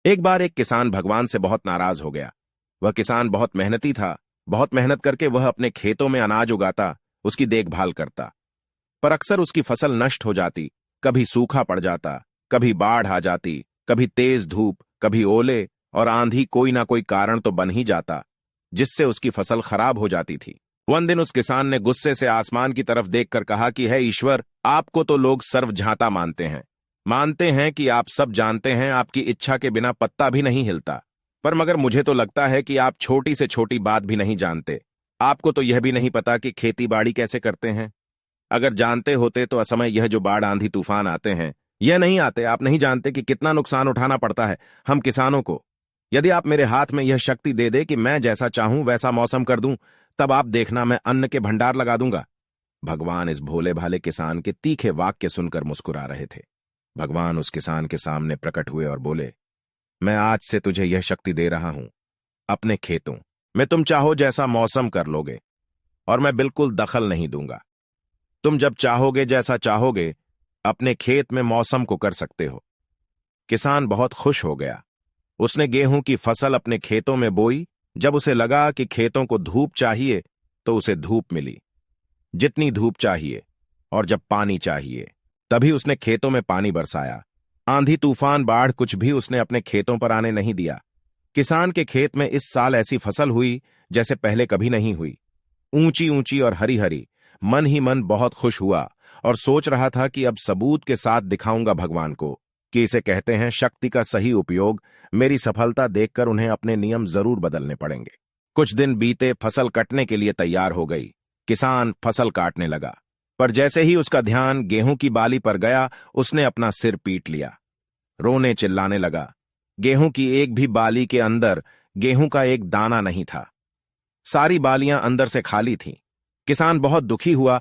एक बार एक किसान भगवान से बहुत नाराज हो गया। वह किसान बहुत मेहनती था। बहुत मेहनत करके वह अपने खेतों में अनाज उगाता, उसकी देखभाल करता, पर अक्सर उसकी फसल नष्ट हो जाती। कभी सूखा पड़ जाता, कभी बाढ़ आ जाती, कभी तेज धूप, कभी ओले और आंधी, कोई ना कोई कारण तो बन ही जाता जिससे उसकी फसल खराब हो जाती थी। वन दिन उस किसान ने गुस्से से आसमान की तरफ देखकर कहा कि हे ईश्वर, आपको तो लोग सर्वज्ञाता मानते हैं कि आप सब जानते हैं, आपकी इच्छा के बिना पत्ता भी नहीं हिलता। पर मगर मुझे तो लगता है कि आप छोटी से छोटी बात भी नहीं जानते। आपको तो यह भी नहीं पता कि खेती बाड़ी कैसे करते हैं। अगर जानते होते तो असमय यह जो बाढ़ आंधी तूफान आते हैं, यह नहीं आते। आप नहीं जानते कि कितना नुकसान उठाना पड़ता है हम किसानों को। यदि आप मेरे हाथ में यह शक्ति दे दे कि मैं जैसा चाहूं वैसा मौसम कर दूं, तब आप देखना मैं अन्न के भंडार लगा दूंगा। भगवान इस भोले भाले किसान के तीखे वाक्य सुनकर मुस्कुरा रहे थे। भगवान उस किसान के सामने प्रकट हुए और बोले, मैं आज से तुझे यह शक्ति दे रहा हूं। अपने खेतों में तुम चाहो जैसा मौसम कर लोगे और मैं बिल्कुल दखल नहीं दूंगा। तुम जब चाहोगे जैसा चाहोगे अपने खेत में मौसम को कर सकते हो। किसान बहुत खुश हो गया। उसने गेहूं की फसल अपने खेतों में बोई। जब उसे लगा कि खेतों को धूप चाहिए तो उसे धूप मिली, जितनी धूप चाहिए, और जब पानी चाहिए तभी उसने खेतों में पानी बरसाया। आंधी तूफान बाढ़ कुछ भी उसने अपने खेतों पर आने नहीं दिया। किसान के खेत में इस साल ऐसी फसल हुई जैसे पहले कभी नहीं हुई, ऊंची ऊंची और हरी हरी। मन ही मन बहुत खुश हुआ और सोच रहा था कि अब सबूत के साथ दिखाऊंगा भगवान को कि इसे कहते हैं शक्ति का सही उपयोग। मेरी सफलता देखकर उन्हें अपने नियम जरूर बदलने पड़ेंगे। कुछ दिन बीते, फसल कटने के लिए तैयार हो गई। किसान फसल काटने लगा, पर जैसे ही उसका ध्यान गेहूं की बाली पर गया, उसने अपना सिर पीट लिया। रोने चिल्लाने लगा। गेहूं की एक भी बाली के अंदर गेहूं का एक दाना नहीं था। सारी बालियां अंदर से खाली थीं। किसान बहुत दुखी हुआ।